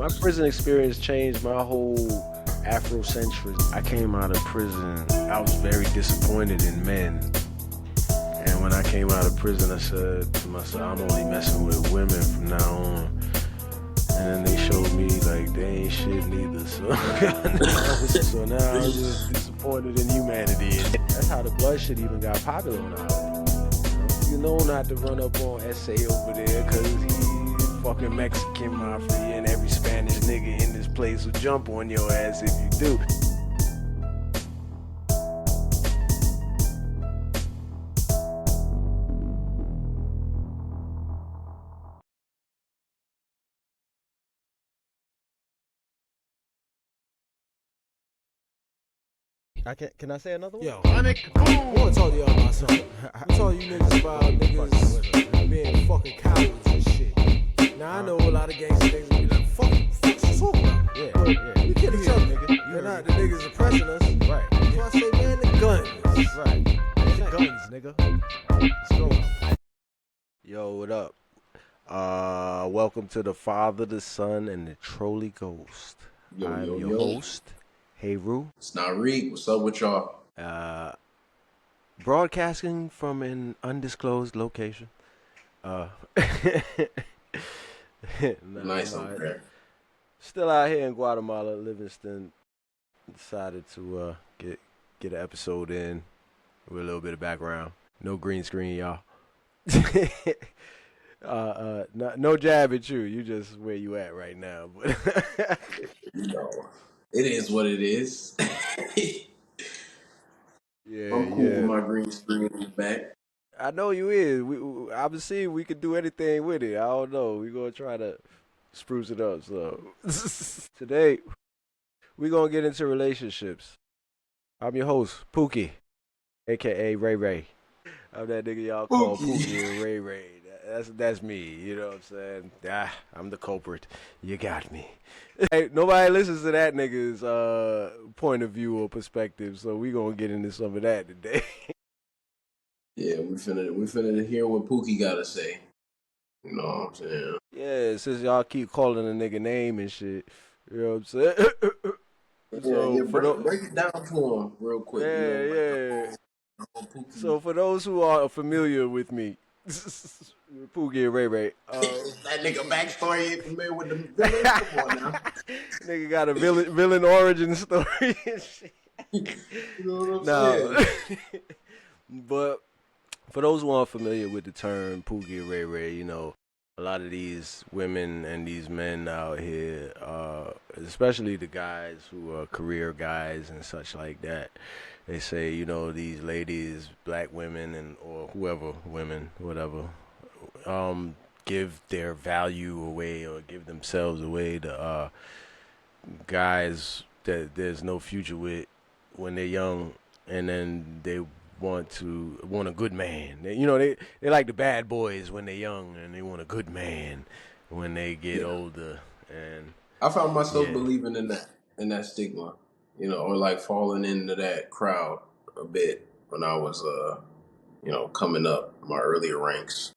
My prison experience changed my whole Afrocentrism. I came out of prison. I was very disappointed in men. And when I came out of prison, I said to myself, I'm only messing with women from now on. And then they showed me like they ain't shit neither. So now I'm just disappointed in humanity. And that's how the blood shit even got popular on the island. You know not to run up on SA over there because he's fucking Mexican mafia and every Spanish nigga in this place will jump on your ass if you do. Can I say another one? Yo, I wanna talk to y'all about something. I'm telling you niggas about niggas being fucking cowards and shit. Now I know a lot of gangster niggas be like, fuck you talking about? Yeah, but yeah. we kill each other, nigga. They're not the niggas oppressing us. Right. So I say, man, the guns. Right. The guns, nigga. Let's go. Yo, what up? Welcome to the Father, the Son, and the Trolley Ghost. I'm your host, Heru. It's Nyriq. What's up with y'all? Broadcasting from an undisclosed location. Nice over there. Still out here in Guatemala. Livingston decided to get an episode in with a little bit of background. No green screen, y'all. No jab at you. You just where you at right now. But It is what it is. Yeah, I'm cool with my green screen in the back. I know you is. I've been seeing we could do anything with it. I don't know. We're gonna try to spruce it up. So today we're gonna get into relationships. I'm your host, Pookie, aka Ray Ray. I'm that nigga y'all call Pookie and Ray Ray. That's me. You know what I'm saying? I'm the culprit. You got me. Hey, nobody listens to that nigga's point of view or perspective, so we gonna get into some of that today. Yeah, we finna hear what Pookie gotta say. You know what I'm saying? Yeah, since y'all keep calling a nigga name and shit, you know what I'm saying? Break it down to him real quick. Yeah. So for those who are familiar with me, Pookie and Ray Ray. That nigga backstory ain't familiar with the villain. Come on now. Nigga got a villain origin story and shit. You know what I'm saying? But for those who aren't familiar with the term Pookie and Ray Ray, you know, a lot of these women and these men out here, especially the guys who are career guys and such like that, they say, you know, these ladies, black women or whoever, women, whatever, give their value away or give themselves away to guys that there's no future with when they're young, and then they want a good man. They like the bad boys when they're young, and they want a good man when they get older. And I found myself believing in that stigma, or like falling into that crowd a bit when I was coming up my earlier ranks.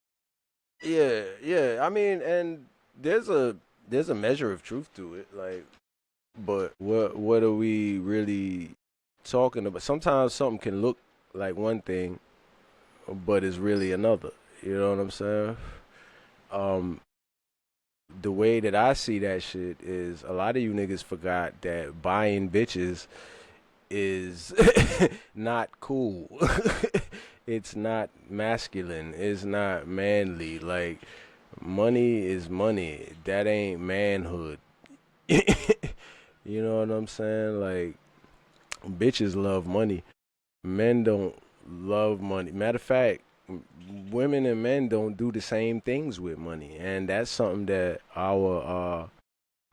Yeah. I mean, and there's a measure of truth to it, like, but what are we really talking about? Sometimes something can look like one thing, but it's really another. You know what I'm saying? The way that I see that shit is a lot of you niggas forgot that buying bitches is not cool. It's not masculine. It's not manly. Like, money is money. That ain't manhood. You know what I'm saying? Like, bitches love money. Men don't love money. Matter of fact, women and men don't do the same things with money. And that's something that our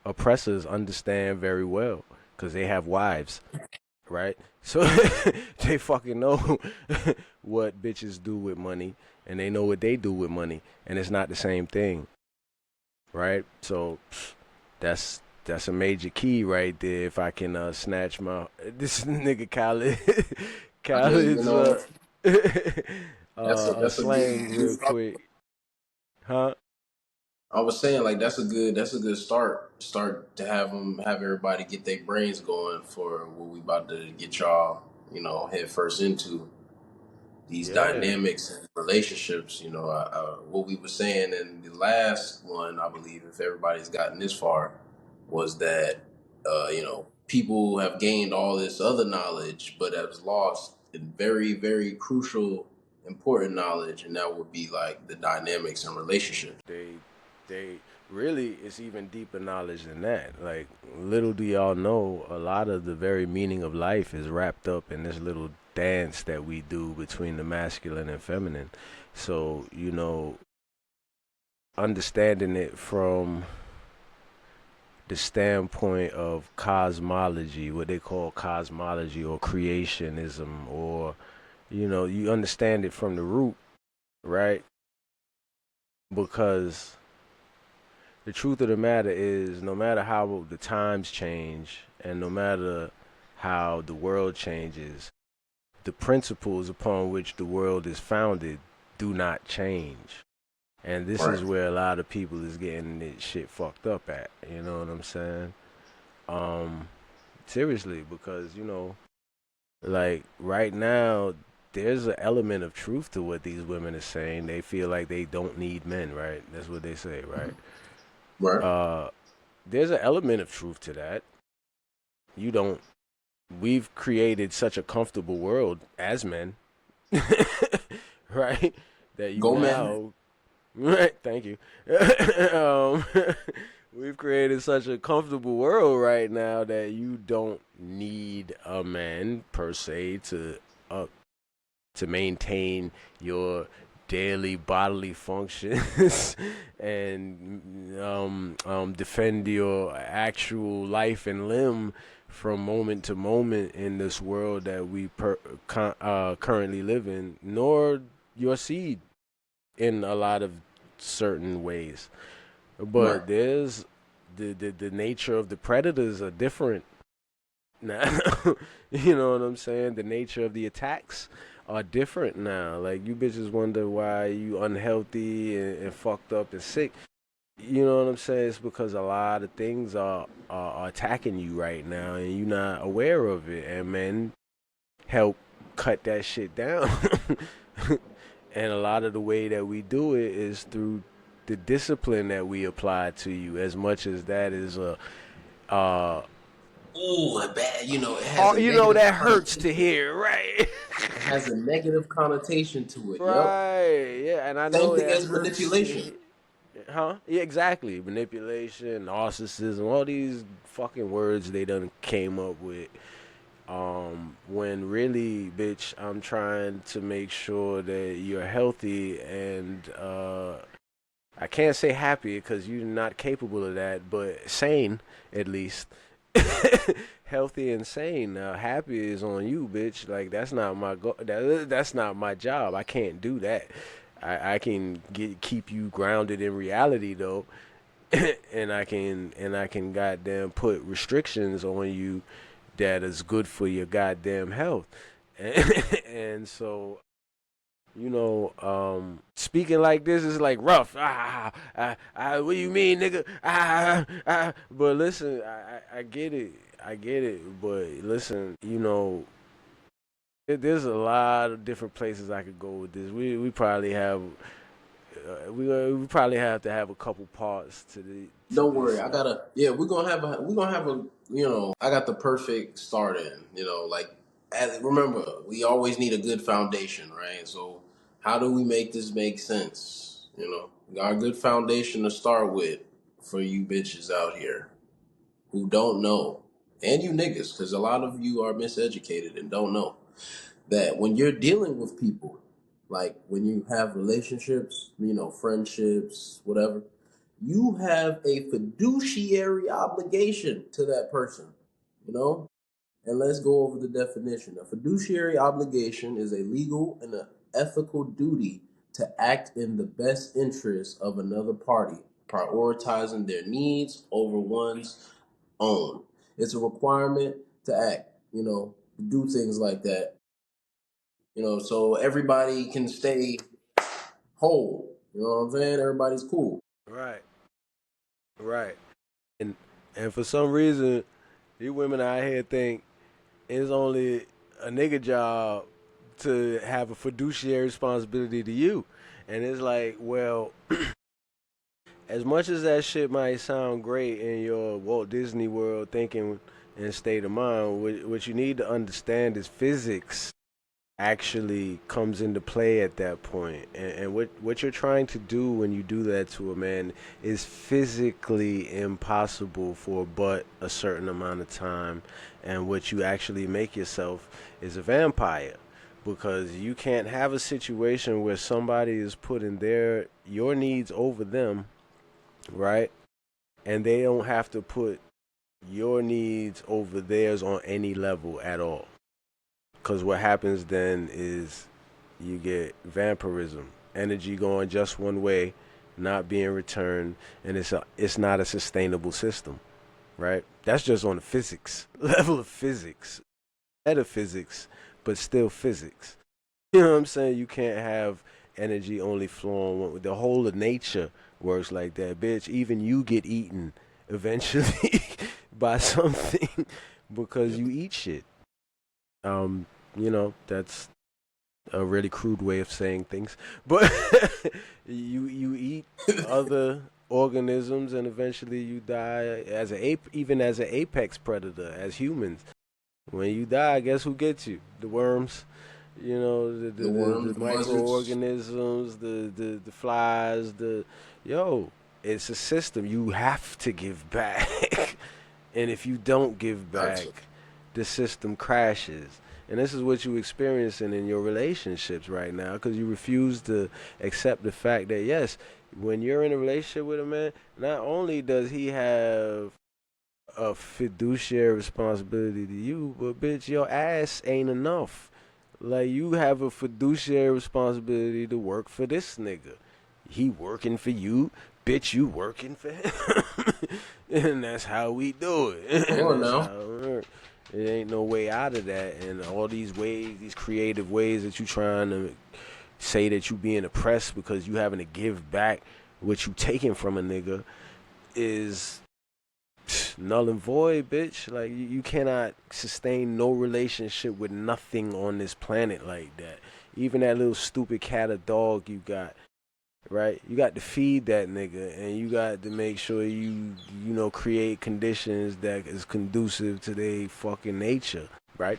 oppressors understand very well because they have wives, right? So they fucking know what bitches do with money, and they know what they do with money, and it's not the same thing, right? So that's a major key right there. If I can snatch this nigga Khaled Khaled's that's a slang real quick, huh? I was saying like that's a good start to have everybody get their brains going for what we about to get y'all head first into these Yeah, dynamics and relationships. What we were saying in the last one, I believe, if everybody's gotten this far, was that people have gained all this other knowledge, but have lost in very, very crucial, important knowledge, and that would be like the dynamics and relationships. they really, it's even deeper knowledge than that. Like, little do y'all know, a lot of the very meaning of life is wrapped up in this little dance that we do between the masculine and feminine. So, understanding it from the standpoint of cosmology, what they call cosmology or creationism, or you understand it from the root, right? Because the truth of the matter is, no matter how the times change and no matter how the world changes, the principles upon which the world is founded do not change. And this Right. is where a lot of people is getting this shit fucked up at. You know what I'm saying? Um, Seriously, because like right now, there's an element of truth to what these women are saying. They feel like they don't need men, right? That's what they say, right? Right. Uh, there's an element of truth to that. You don't. We've created such a comfortable world as men, right? That you Go man. now, right? Thank you. um, we've created such a comfortable world right now that you don't need a man per se uh, to maintain your daily bodily functions and defend your actual life and limb from moment to moment in this world that we currently live in, nor your seed in a lot of certain ways. Right. But there's the nature of the predators are different now. You know what I'm saying? The nature of the attacks are different now. Like, you bitches wonder why you unhealthy and fucked up and sick. You know what I'm saying? It's because a lot of things are attacking you right now and you're not aware of it. And men help cut that shit down. And a lot of the way that we do it is through the discipline that we apply to you, as much as that is a uh Ooh, a bad. It has hard, a negative that hurts to connotation. hear, right? It has a negative connotation to it. Yep. Right, yeah, and I Same know thing that as hurts to manipulation. hear. Huh? Yeah, exactly. Manipulation, narcissism, all these fucking words they done came up with. When really, bitch, I'm trying to make sure that you're healthy and I can't say happy because you're not capable of that, but sane at least. Healthy and sane. Happy is on you, bitch. Like, that's not my that's not my job. I can't do that. I can keep you grounded in reality though, and I can goddamn put restrictions on you that is good for your goddamn health. And so, speaking like this is like rough. What do you mean, nigga? But listen, I get it. I get it. But listen, there's a lot of different places I could go with this. We probably have we probably have to have a couple parts to Don't worry, this. I gotta. Yeah, we're gonna have a. I got the perfect start in. Like, remember, we always need a good foundation, right? So, how do we make this make sense? We got a good foundation to start with for you bitches out here who don't know, and you niggas, because a lot of you are miseducated and don't know that when you're dealing with people, like when you have relationships, friendships, whatever, you have a fiduciary obligation to that person, you know? And let's go over the definition. A fiduciary obligation is a legal and an ethical duty to act in the best interest of another party, prioritizing their needs over one's own. It's a requirement to act, to do things like that, so everybody can stay whole. You know what I'm saying? Everybody's cool. Right. Right. And for some reason, these women out here think it's only a nigga job to have a fiduciary responsibility to you. And it's like, well, as much as that shit might sound great in your Walt Disney World thinking and state of mind, what you need to understand is physics actually comes into play at that point. And what you're trying to do when you do that to a man is physically impossible for but a certain amount of time. And what you actually make yourself is a vampire. Because you can't have a situation where somebody is putting your needs over them, right? And they don't have to put your needs over theirs on any level at all. Because what happens then is you get vampirism, energy going just one way, not being returned, and it's not a sustainable system, right? That's just on the physics level of physics, metaphysics, but still physics. You know what I'm saying? You can't have energy only flowing. The whole of nature works like that, bitch. Even you get eaten eventually by something because you eat shit. That's a really crude way of saying things, but you eat other organisms and eventually you die as an ape, even as an apex predator, as humans. When you die, guess who gets you? The worms. The worms, The the buzzards. microorganisms, the flies, it's a system. You have to give back. And if you don't give That's back, the system crashes. And this is what you're experiencing in your relationships right now because you refuse to accept the fact that, yes, when you're in a relationship with a man, not only does he have a fiduciary responsibility to you, but bitch, your ass ain't enough. Like, you have a fiduciary responsibility to work for this nigga. He working for you, bitch, you working for him. And that's how we do it. come And on that's now. how it works. It ain't no way out of that. And all these ways, these creative ways that you trying to say that you being oppressed because you having to give back what you taking from a nigga is null and void, bitch. Like, you cannot sustain no relationship with nothing on this planet like that. Even that little stupid cat or dog you got, right? You got to feed that nigga, and you got to make sure you create conditions that is conducive to their fucking nature, right?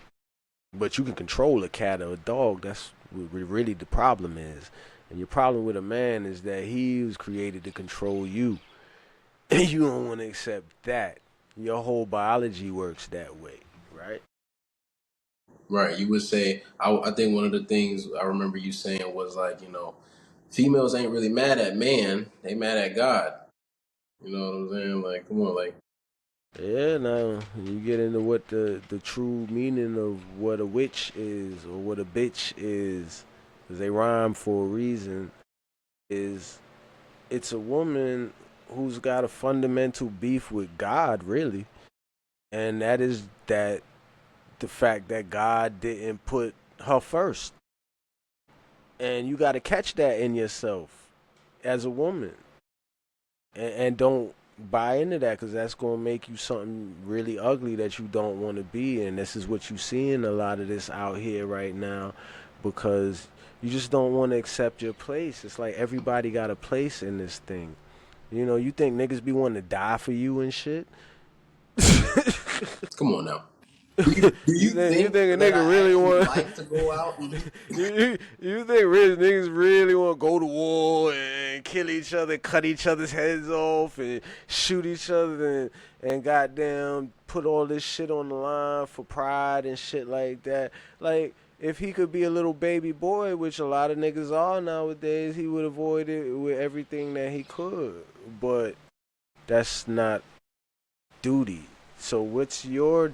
But you can control a cat or a dog. That's what really the problem is. And your problem with a man is that he was created to control you. And you don't want to accept that. Your whole biology works that way, right? Right. You would say, I think one of the things I remember you saying was like, females ain't really mad at man, they mad at God. You know what I'm saying? Like, come on, like, Yeah, now you get into what the true meaning of what a witch is or what a bitch is, because they rhyme for a reason, is it's a woman who's got a fundamental beef with God, really. And that is that the fact that God didn't put her first. And you got to catch that in yourself as a woman. And don't buy into that because that's going to make you something really ugly that you don't want to be. And this is what you see in a lot of this out here right now because you just don't want to accept your place. It's like everybody got a place in this thing. You think niggas be wanting to die for you and shit? come on now. Do you You think think a that nigga I really actually want like to go out and you think rich niggas really want to go to war and kill each other, cut each other's heads off, and shoot each other, and goddamn put all this shit on the line for pride and shit like that? Like, if he could be a little baby boy, which a lot of niggas are nowadays, he would avoid it with everything that he could. But that's not duty. So what's your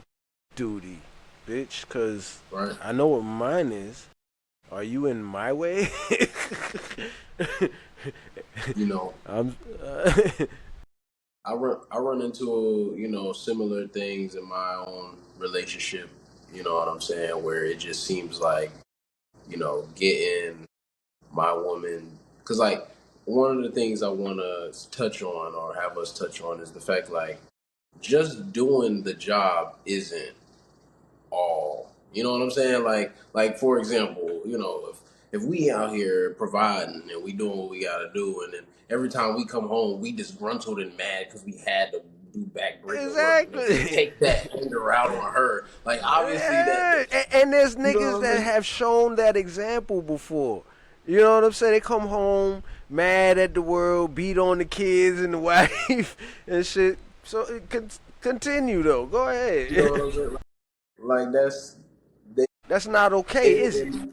duty, bitch? Cause right? I know what mine is. Are you in my way? You know, I'm. I run into similar things in my own relationship. You know what I'm saying? Where it just seems like getting my woman, because like one of the things I want to touch on or have us touch on is the fact like just doing the job isn't all. You know what I'm saying? Like for example, if we out here providing and we doing what we gotta do, and then every time we come home, we disgruntled and mad because we had to do backbreaking work, and then we Exactly. take that anger out on her. Like obviously Yeah. that And there's you know niggas what that I'm saying? have shown that example before. You know what I'm saying? They come home mad at the world, beat on the kids and the wife and shit. So continue though. Go You know what ahead. I'm saying? Like that's they, That's not okay, is it? it,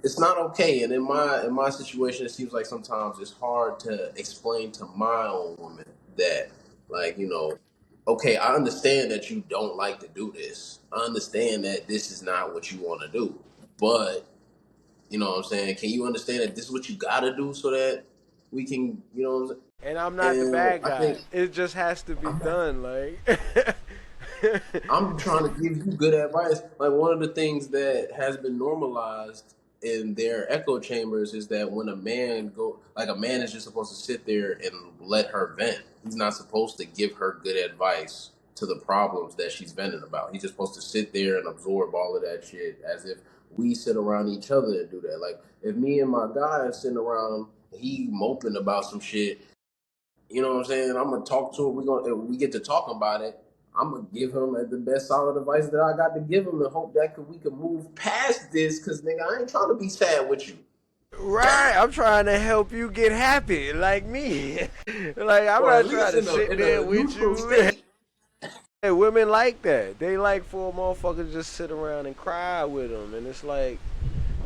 it's not okay. And in my situation, it seems like sometimes it's hard to explain to my own woman that, like, okay, I understand that you don't like to do this. I understand that this is not what you want to do, but you know what I'm saying. Can you understand that this is what you got to do so that we can, what I'm And I'm not the saying? And bad I guy. think It just has to be I'm not done. Like, I'm trying to give you good advice. Like one of the things that has been normalized in their echo chambers is that when a man is just supposed to sit there and let her vent. He's not supposed to give her good advice to the problems that she's venting about. He's just supposed to sit there and absorb all of that shit as if we sit around each other and do that. Like if me and my guy are sitting around, he moping about some shit, you know what I'm saying? I'm gonna talk to him. If we get to talking about it, I'm gonna give him the best solid advice that I got to give him, and hope that we can move past this. Cause nigga, I ain't trying to be sad with you. right, I'm trying to help you get happy, like me. Like, I'm Or at not trying least to in a sit in there a with neutral you. state. Hey, women like that. They like for a motherfucker to just sit around and cry with them. And it's like,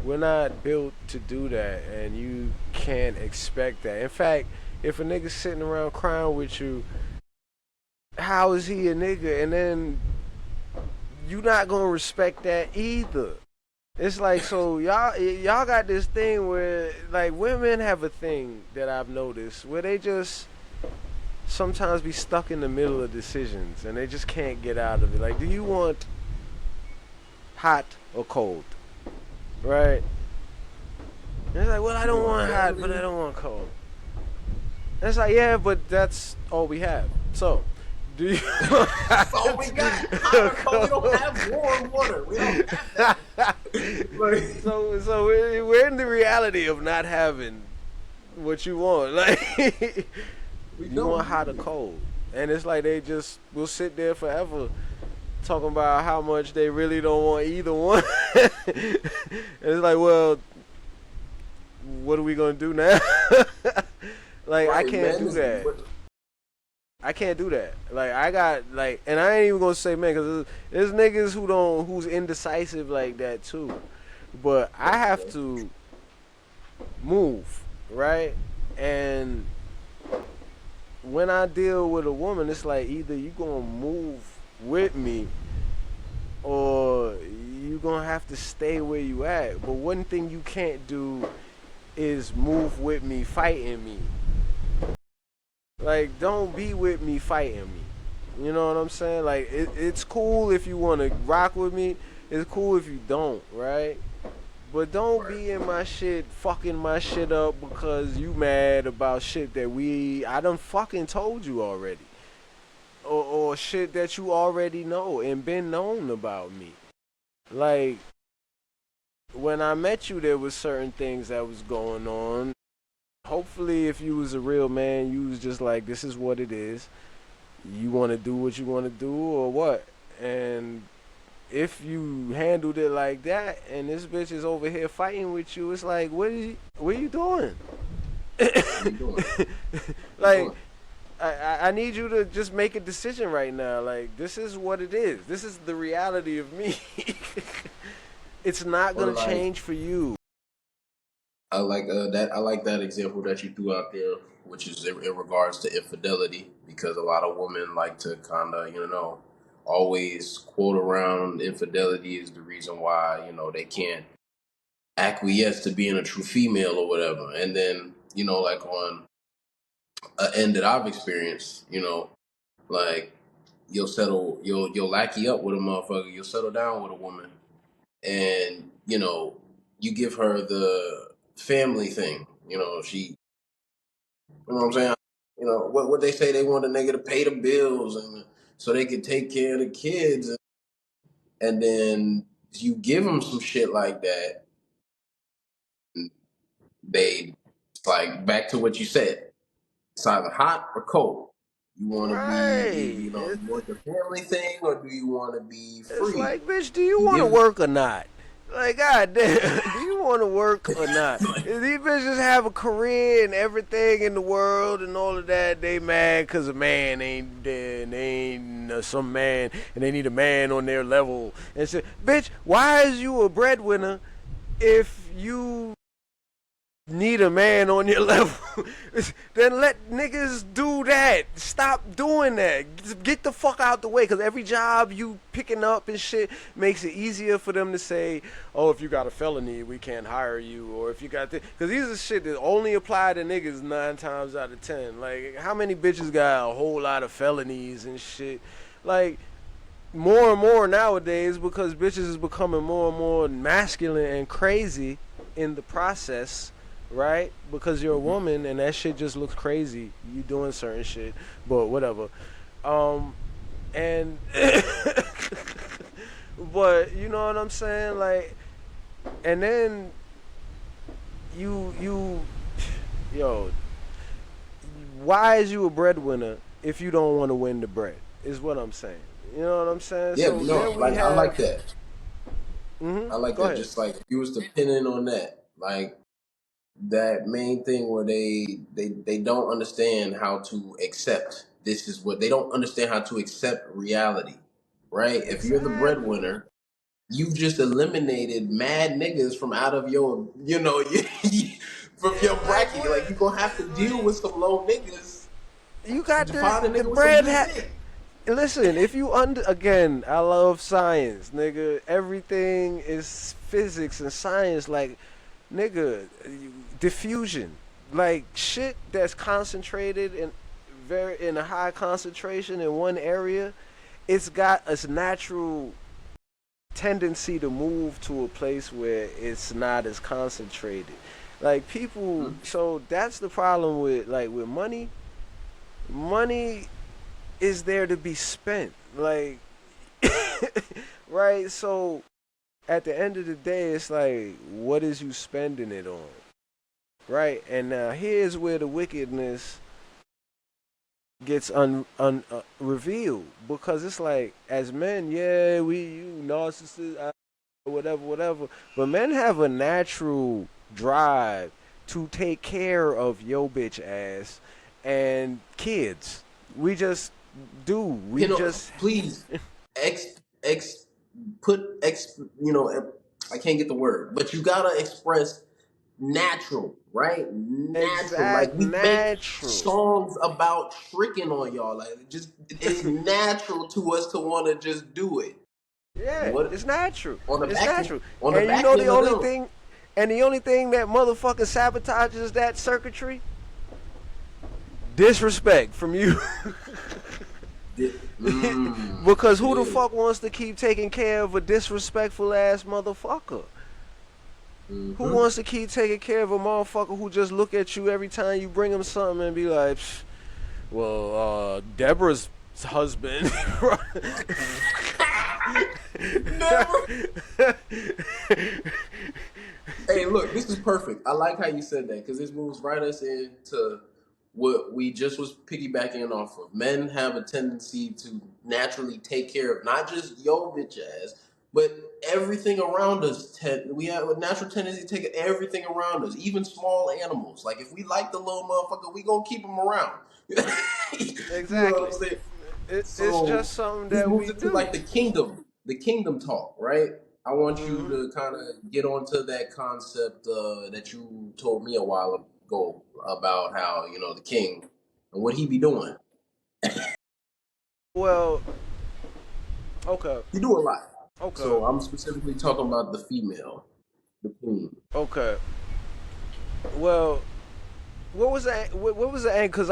we're not built to do that. And you can't expect that. In fact, if a nigga's sitting around crying with you, how is he a nigga? And then you not gonna respect that either. It's like, so y'all got this thing where like women have a thing that I've noticed where they just sometimes be stuck in the middle of decisions and they just can't get out of it. Like, do you want hot or cold? Right? And it's like, well, I don't want hot, but I don't want cold. And it's like, yeah, but that's all we have. So, do you want That's all we got. We don't have warm water. We don't have that. Like, so we're in the reality of not having what you want. Like, we you want don't. hot or cold. And it's like they just will sit there forever talking about how much they really don't want either one. And it's like, well, what are we gonna do now? Like, I Right, can't man. do that. I can't do that. Like, I got like, and I ain't even gonna say man, cause there's niggas who's indecisive like that too. But I have to move, right? And when I deal with a woman, it's like either you gonna move with me or you gonna have to stay where you at. But one thing you can't do is move with me fighting me. Like, don't be with me fighting me. You know what I'm saying? Like, it's cool if you want to rock with me. It's cool if you don't, right? But don't Right. be in my shit, fucking my shit up because you mad about shit that I done fucking told you already. Or shit that you already know and been known about me. Like, when I met you, there was certain things that was going on. Hopefully, if you was a real man, you was just like, this is what it is. You want to do what you want to do or what? And if you handled it like that and this bitch is over here fighting with you, it's like, what are you doing? What you doing? What you Like, doing? I need you to just make a decision right now. Like, this is what it is. This is the reality of me. It's not Or gonna like, change for you. I like that. I like that example that you threw out there, which is in regards to infidelity, because a lot of women like to kind of, always quote around infidelity is the reason why they can't acquiesce to being a true female or whatever. And then like on an end that I've experienced, like you'll lackey up with a motherfucker, you'll settle down with a woman, and you give her the family thing. She You know what I'm saying? You know what they say, they want a nigga to pay the bills and so they could take care of the kids, and then you give them some shit like that, and they it's like back to what you said. It's either hot or cold. You want to be, Right. you want the family thing, or do you want to be It's free? like, bitch, do you You want to give work or not? Like, goddamn, do you want to work or not? If these bitches have a career and everything in the world and all of that, they mad because a man ain't there and they ain't some man and they need a man on their level. And say, bitch, why is you a breadwinner if you need a man on your level? Then let niggas do that. Stop doing that. Get the fuck out the way, because every job you picking up and shit makes it easier for them to say, oh, if you got a felony, we can't hire you, or if you got this, because these are shit that only apply to niggas 9 times out of 10. Like, how many bitches got a whole lot of felonies and shit? Like, more and more nowadays, because bitches is becoming more and more masculine and crazy in the process, right? Because you're a woman and that shit just looks crazy. You doing certain shit, but whatever. And but you know what I'm saying? Like, and then you yo, why is you a breadwinner if you don't want to win the bread? Is what I'm saying. You know what I'm saying? yeah, So no, then we like I like have. that. I like Go that. ahead. Just like if you was depending on that, like that main thing where they don't understand how to accept. This is what they don't understand, how to accept reality, right? If you're the Exactly. breadwinner, you just eliminated mad niggas from out of your, from Yeah, your like bracket. Like what? you gonna have to deal with some low niggas You got to find a the nigga with some bread. good dick. Listen, if you under again, I love science, nigga. Everything is physics and science. Like, nigga, diffusion, like shit that's concentrated in very in a high concentration in one area. It's got a natural tendency to move to a place where it's not as concentrated. Like people, Mhm. so that's the problem with with money. Money is there to be spent. Like right? So at the end of the day, it's like, what is you spending it on? Right? And now here's where the wickedness gets revealed, because it's like, as men, yeah, we you narcissists, whatever, whatever, but men have a natural drive to take care of your bitch ass and kids. We just do. We Pin just please, ex ex put ex. I can't get the word, but you gotta express natural, right? Natural. Like exact we make natural. songs about tricking on y'all. Like just it's natural to us to want to just do it. Yeah, What it's natural. on the It's back natural. on the And you back know the end of only them? thing, that motherfucking sabotages that circuitry? Disrespect from you. Because who the Yeah. fuck wants to keep taking care of a disrespectful ass motherfucker? Who Mm-hmm. wants to keep taking care of a motherfucker who just look at you every time you bring him something and be like, well, Deborah's husband. Never. Hey, look, this is perfect. I like how you said that because this moves right us into what we just was piggybacking off of. Men have a tendency to naturally take care of not just your bitch ass, but everything around us. We have a natural tendency to take everything around us, even small animals. Like if we like the little motherfucker, we gonna keep him around. You know what I'm Exactly. saying? It's So just something this that moves we into do. like the kingdom talk, right? I want you Hmm. to kind of get onto that concept that you told me a while ago about how the king and what he be doing. Well, okay, He do a lot. okay, So I'm specifically talking about the female, the queen. okay. Well, what was the angle? Because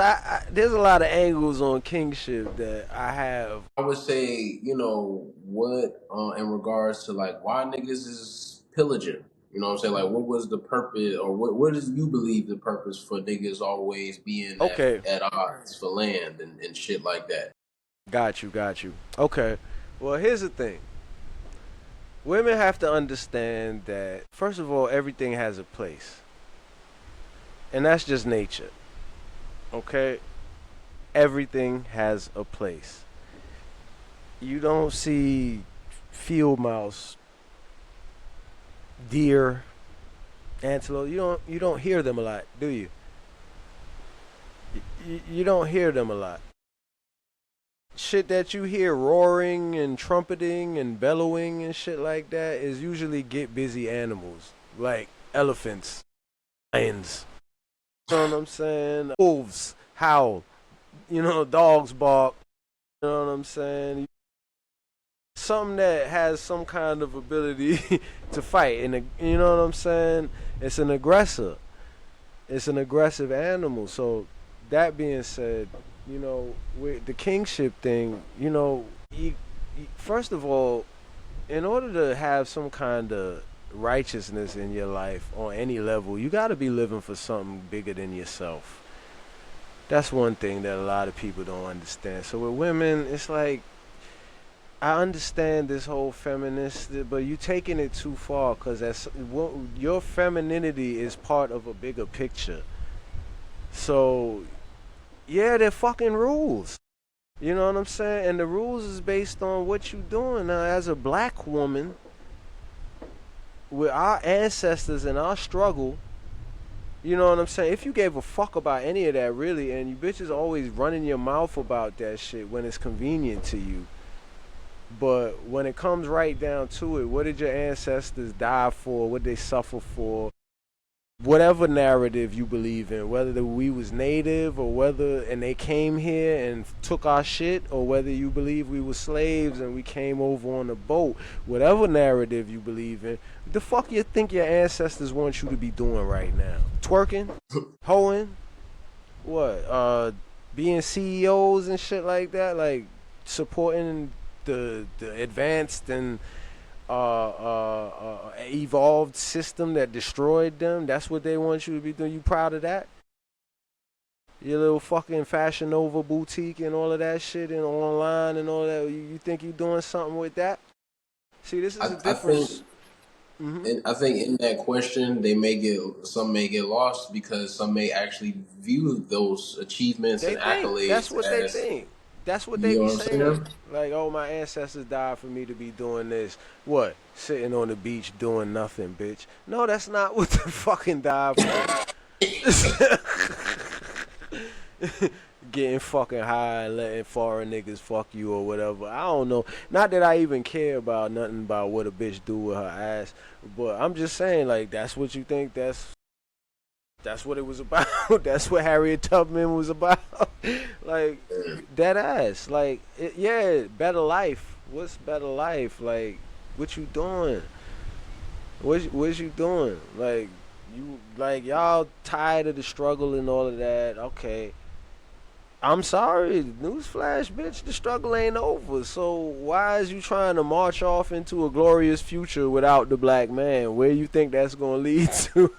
there's a lot of angles on kingship that I have. I would say, what in regards to like why niggas is pillaging. You know what I'm saying? Like, what was the purpose, or what does you believe the purpose for niggas always being Okay, at odds for land and shit like that? got you. Okay, well, here's the thing. Women have to understand that, first of all, everything has a place. And that's just nature. Okay? Everything has a place. You don't see field mouse, deer, antelope. You don't hear them a lot, do you? You don't hear them a lot. Shit that you hear roaring and trumpeting and bellowing and shit like that is usually get busy animals like elephants, lions. You know what I'm saying? Wolves howl. Dogs bark. You know what I'm saying? Something that has some kind of ability to fight, and you know what I'm saying? It's an aggressor. It's an aggressive animal. So that being said, with the kingship thing, first of all, in order to have some kind of righteousness in your life on any level, you got to be living for something bigger than yourself. That's one thing that a lot of people don't understand. So with women, it's like, I understand this whole feminist, but you taking it too far, because your femininity is part of a bigger picture. So yeah, they're fucking rules. You know what I'm saying? And the rules is based on what you doing. Now, as a black woman, with our ancestors and our struggle, you know what I'm saying? If you gave a fuck about any of that, really, and you bitches always running your mouth about that shit when it's convenient to you. But when it comes right down to it, what did your ancestors die for? What did they suffer for? Whatever narrative you believe in, whether we was native or and they came here and took our shit, or whether you believe we were slaves and we came over on a boat, whatever narrative you believe in, the fuck you think your ancestors want you to be doing right now? Twerking? Hoeing? What? Being CEOs and shit like that? Like supporting the advanced and evolved system that destroyed them? That's what they want you to be doing. You proud of that? Your little fucking Fashion Nova boutique and all of that shit, and online and all that. You think you doing something with that? See, this is the I think difference. Hmm. and I think in that question, some may get lost because some may actually view those achievements They and think that's accolades what they as, think. That's what they you know be what I'm saying. saying? Like, oh, my ancestors died for me to be doing this. What? Sitting on the beach doing nothing, bitch. No, that's not what they fucking died for. Getting fucking high and letting foreign niggas fuck you or whatever. I don't know. Not that I even care about nothing about what a bitch do with her ass, but I'm just saying, like, that's what you think. That's what it was about. That's what Harriet Tubman was about. Like, that ass. Like, yeah, better life. What's better life? Like, what you doing? What you doing? Y'all tired of the struggle and all of that. Okay. I'm sorry, newsflash, bitch. The struggle ain't over. So why is you trying to march off into a glorious future without the black man? Where you think that's gonna lead to?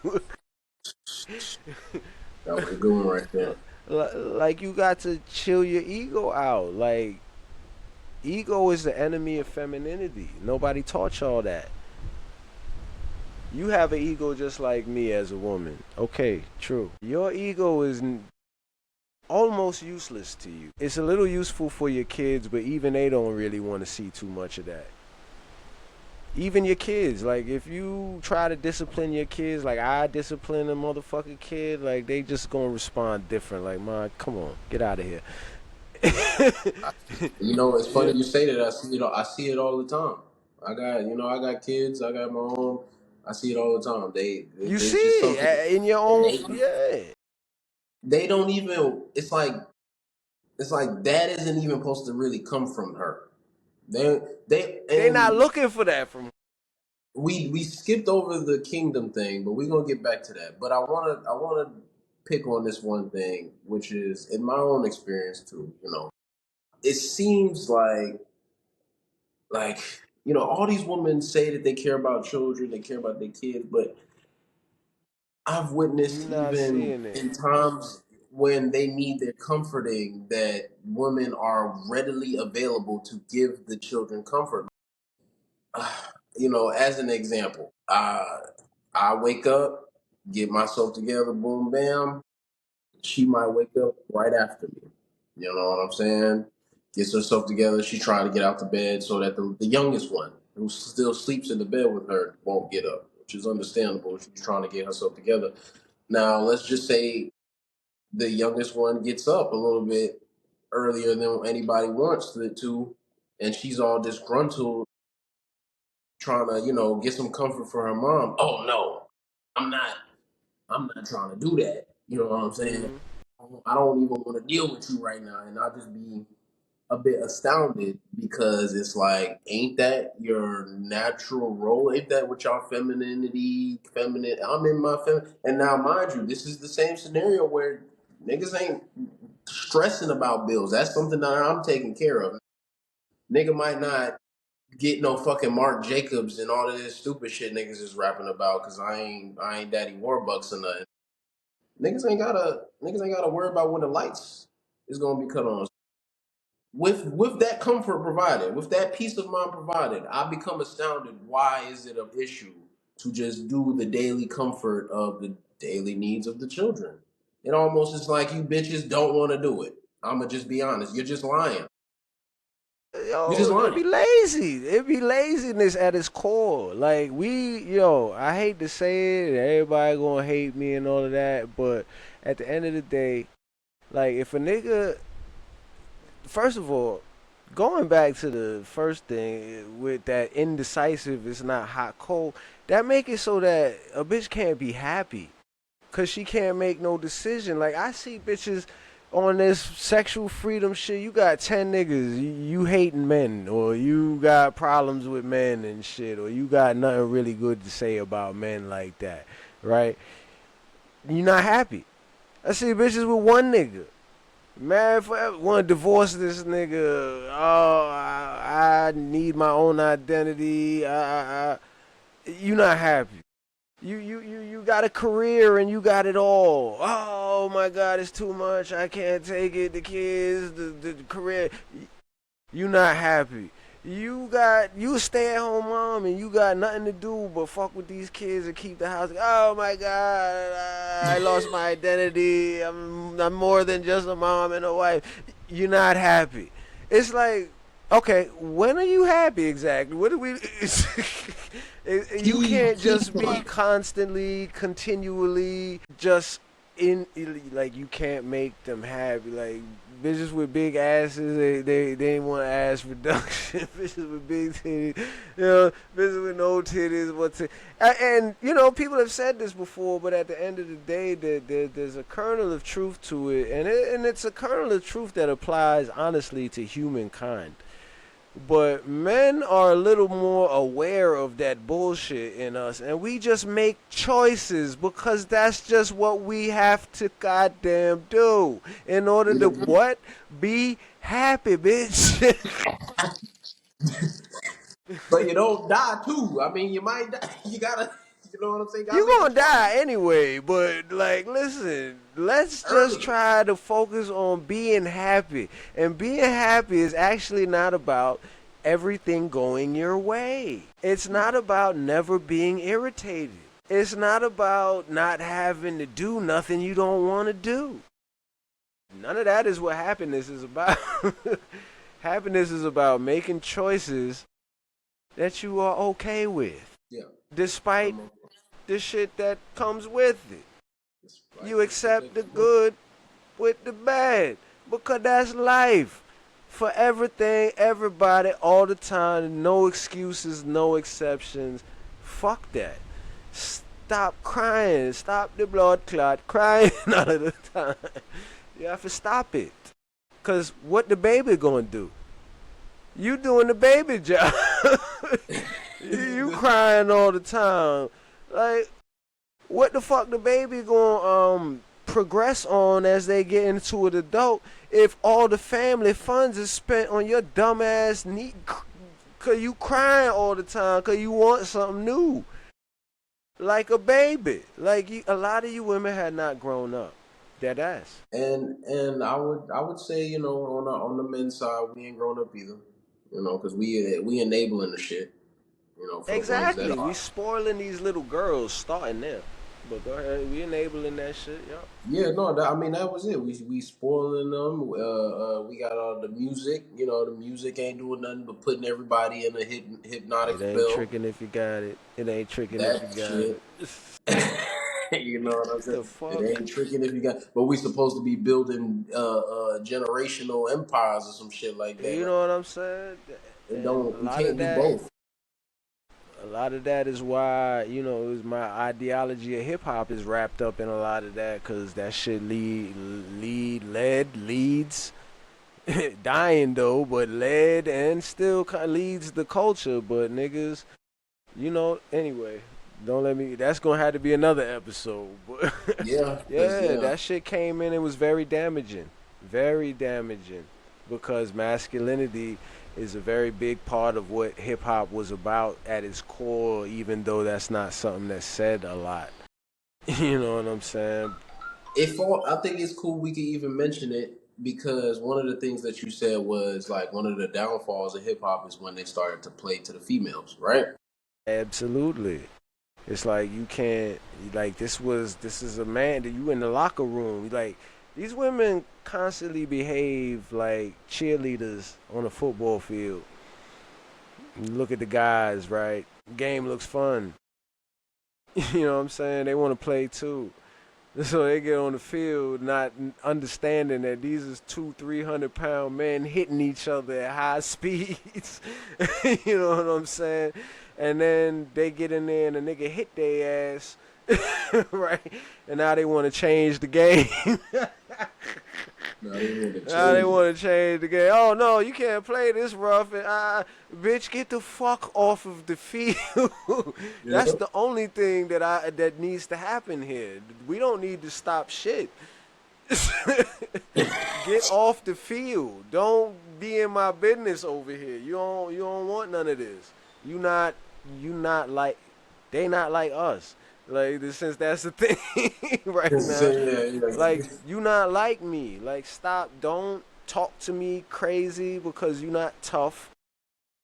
That was a good one right there. Like, you got to chill your ego out. Like, ego is the enemy of femininity. Nobody taught y'all that. You have an ego just like me as a woman. Okay, true. Your ego is almost useless to you. It's a little useful for your kids, but even they don't really want to see too much of that. Even your kids, like, if you try to discipline your kids like I discipline a motherfucking kid, like, they just gonna respond different. Like, man, come on, get out of here. You know, it's Yeah. funny you say that. I see it all the time. I got kids. I got my own. I see it all the time. You There's just see, something, in your and own, yeah. they don't even. It's like that isn't even supposed to really come from her. They They not and looking for that from. we skipped over the kingdom thing, but we're gonna get back to that. But I wanna pick on this one thing, which is in my own experience too. It seems like all these women say that they care about children, they care about their kids, but I've You witnessed not even seeing it. in times when they need their comforting that women are readily available to give the children comfort. As an example, I wake up, get myself together, boom, bam. She might wake up right after me. You know what I'm saying? Gets herself together. She's trying to get out the bed so that the youngest one, who still sleeps in the bed with her, won't get up, which is understandable. She's trying to get herself together. Now, let's just say the youngest one gets up a little bit earlier than anybody wants it to, and she's all disgruntled, trying to, get some comfort for her mom. Oh no, I'm not. I'm not trying to do that. You know what I'm saying? Mm-hmm. I don't even want to deal with you right now, and I'll just be a bit astounded because it's like, ain't that your natural role? Ain't that what y'all femininity, feminine? I'm in my feminine, and now mind you, this is the same scenario where niggas ain't stressing about bills. That's something that I'm taking care of. Nigga might not get no fucking Marc Jacobs and all of this stupid shit niggas is rapping about because I ain't Daddy Warbucks or nothing. Niggas ain't gotta worry about when the lights is gonna be cut on. With that comfort provided, with that peace of mind provided, I become astounded. Why is it an issue to just do the daily comfort of the daily needs of the children? It almost is like you bitches don't want to do it. I'ma just be honest. You're just lying. You're just Yo, it lying. be lazy. It be laziness at its core. Like I hate to say it, everybody gonna hate me and all of that, but at the end of the day, like if a nigga, first of all, going back to the first thing with that indecisive, it's not hot cold. That make it so that a bitch can't be happy. Cause she can't make no decision. Like I see bitches on this sexual freedom shit. You got 10 niggas. You hating men, or you got problems with men and shit, or you got nothing really good to say about men like that, right? You not happy. I see bitches with one nigga. Man, forever want to divorce this nigga. Oh, I need my own identity. You not happy. You got a career and you got it all. Oh my God, it's too much. I can't take it. The kids, the career. You not happy. You a stay at home mom and you got nothing to do but fuck with these kids and keep the house. Oh my God, I lost my identity. I'm more than just a mom and a wife. You're not happy. It's like, okay, when are you happy exactly? What do we? You can't just be constantly, continually, just in like you can't make them happy. Like bitches with big asses, they ain't want ass reduction. Bitches with big titties, bitches with no titties. And people have said this before, but at the end of the day, there's a kernel of truth to it, and it's a kernel of truth that applies honestly to humankind. But men are a little more aware of that bullshit in us, and we just make choices because that's just what we have to goddamn do in order to what? Be happy, bitch. But you don't die too. I mean, you might die. You gotta, you know what I'm saying? Gotta You make a gonna choice die anyway, but like, listen, let's just early. try to focus on being happy. And being happy is actually not about everything going your way. It's not about never being irritated. It's not about not having to do nothing you don't want to do. None of that is what happiness is about. Happiness is about making choices that you are okay with, Yeah. despite I'm the shit that comes with it. It's like You the shit accept that the come with good with the bad because that's life. For everything, everybody, all the time, no excuses, no exceptions. Fuck that. Stop crying. Stop the blood clot crying all of the time. You have to stop it. Because what the baby gonna do? You doing the baby job. you it. crying all the time. Like, what the fuck the baby gonna progress on as they get into an adult if all the family funds is spent on your dumbass Cause you crying all the time cause you want something new. Like a baby. Like a lot of you women had not grown up. Dead ass. And I would say, you know, on the men's side, we ain't grown up either. You know, because we enabling the shit. You know, for the ones that Exactly. We are. spoiling these little girls starting there. But go ahead, we enabling that shit, yup. Yeah, no, I mean that was it. We spoiling them. We got all the music. You know, the music ain't doing nothing but putting everybody in a hypnotic It ain't spell. tricking if you got it. It ain't tricking if you That got shit. it. You know what I'm saying? The It fuck? ain't tricking if you got. But we supposed to be building generational empires or some shit like that. You Like, know what I'm saying? it And don't. We can't do both. a lot of that is why, you know, it was my ideology of hip hop is wrapped up in a lot of that because that shit leads, dying though, but led and still kind of leads the culture. But niggas, you know, anyway, don't let me, that's gonna have to be another episode. But Yeah, because yeah, that shit came in, it was very damaging. Very damaging. Because masculinity is a very big part of what hip hop was about at its core, even though that's not something that's said a lot. You know what I'm saying? I think it's cool we could even mention it because one of the things that you said was like one of the downfalls of hip hop is when they started to play to the females, right? Absolutely. It's like you can't, like this is a man that you in the locker room. Like these women constantly behave like cheerleaders on a football field. You look at the guys, right? Game looks fun. You know what I'm saying? They want to play too. So they get on the field not understanding that these is 200-300 pound men hitting each other at high speeds. You know what I'm saying? And then they get in there and the nigga hit their ass. Right? And now they want to change the game. No, they want to Now they change it. want to change the game. Oh no, you can't play this rough. And bitch, get the fuck off of the field. That's Yeah. the only thing that needs to happen here. We don't need to stop shit. Get off the field. Don't be in my business over here. You don't want none of this. You not like they not like us. Like since that's the thing right now. Like Yeah. you not like me. Like stop. Don't talk to me crazy because you not tough.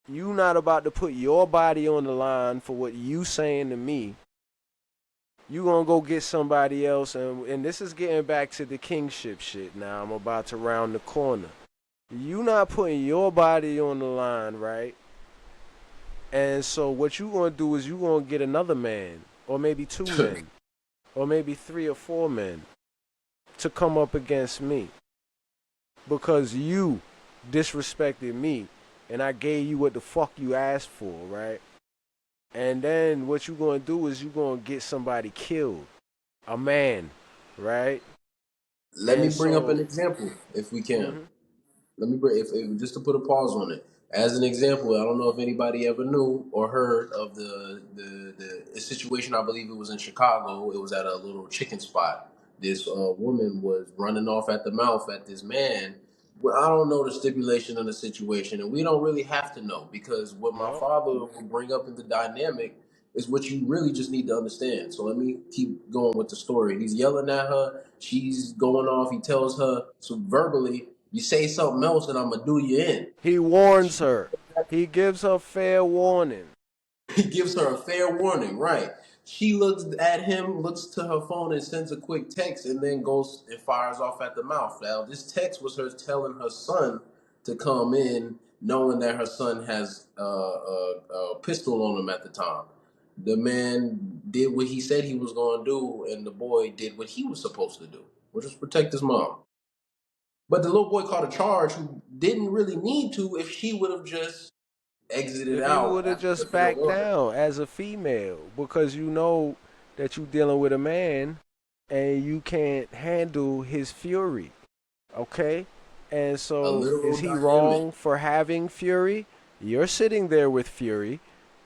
You not about to put your body on the line for what you saying to me. You gonna go get somebody else, and this is getting back to the kingship shit. Now I'm about to round the corner. You not putting your body on the line, right? And so what you gonna do is you gonna get another man, or maybe two men, or maybe 3 or 4 men to come up against me because you disrespected me and I gave you what the fuck you asked for, right? And then what you gonna do is you gonna get somebody killed, a man, right? Let me And bring up an so, example if we can. mhm. Let me bring if just to put a pause on it. As an example, I don't know if anybody ever knew or heard of the situation. I believe it was in Chicago. It was at a little chicken spot. This woman was running off at the mouth at this man. Well, I don't know the stipulation of the situation, and we don't really have to know because what my No, father will bring up in the dynamic is what you really just need to understand. So let me keep going with the story. He's yelling at her. She's going off. He tells her so verbally, you say something else and I'm gonna do you in. he warns her. He gives her fair warning. He gives her a fair warning, right? She looks at him, looks to her phone and sends a quick text and then goes and fires off at the mouth. Now, this text was her telling her son to come in, knowing that her son has a pistol on him at the time. The man did what he said he was going to do, and the boy did what he was supposed to do, which was protect his mom. But the little boy caught a charge who didn't really need to if she would have just exited If you out would have after the just fair backed warning. down as a female, because you know that you dealing with a man and you can't handle his fury, okay? And A so, literal is he dynamic. wrong for having fury? You're sitting there with fury.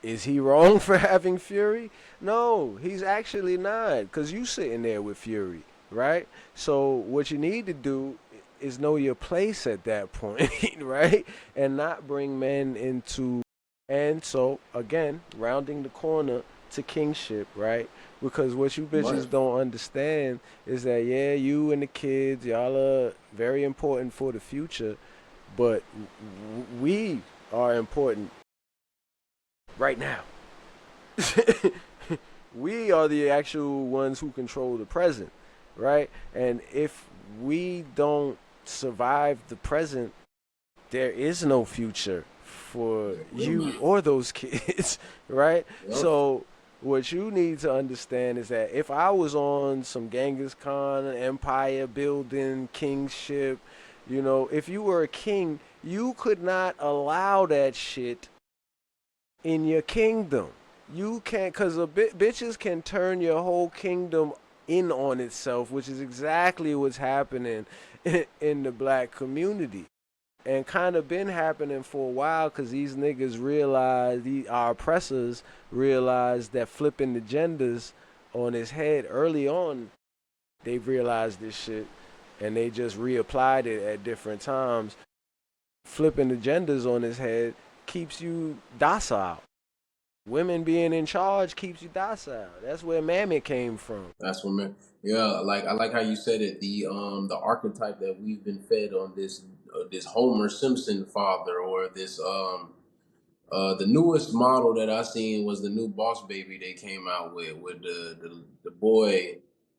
Is he wrong for having fury? No, he's actually not, because you sitting there with fury, right? So what you need to do is know your place at that point, right? And not bring men into And so, again, rounding the corner to kingship, right? Because what you Right. bitches don't understand is that, yeah, you and the kids, y'all are very important for the future, but we are important right now. We are the actual ones who control the present, right? And if we don't survive the present, there is no future for you or those kids, right? Yep. So what you need to understand is that if I was on some Genghis Khan empire building kingship, if you were a king, you could not allow that shit in your kingdom. You can't, cause bitches can turn your whole kingdom in on itself, which is exactly what's happening in the black community and kind of been happening for a while because these niggas realize, our oppressors realize that flipping the genders on his head early on, they've realized this shit and they just reapplied it at different times. Flipping the genders on his head keeps you docile. Women being in charge keeps you docile. That's where Mammy came from. That's what man. Yeah, like I like how you said it. The archetype that we've been fed on this Homer Simpson father, or this the newest model that I seen was the new Boss Baby they came out with the boy.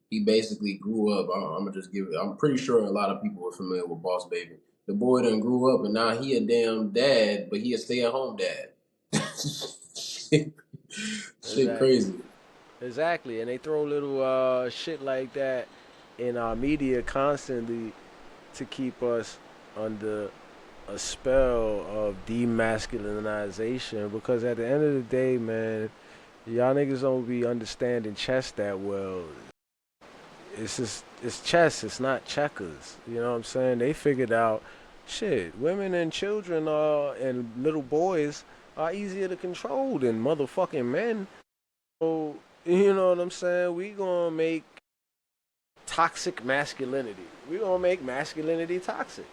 He basically grew up. I'm gonna just give it. I'm pretty sure a lot of people are familiar with Boss Baby. The boy done grew up and now he a damn dad, but he a stay at home dad. Shit Exactly. crazy. Exactly. And they throw little shit like that in our media constantly to keep us under a spell of demasculinization because at the end of the day, man, y'all niggas don't be understanding chess that well. It's chess, it's not checkers. You know what I'm saying? They figured out shit, women and children are and little boys are easier to control than motherfucking men. So, you know what I'm saying? We gonna make toxic masculinity. We gonna make masculinity toxic.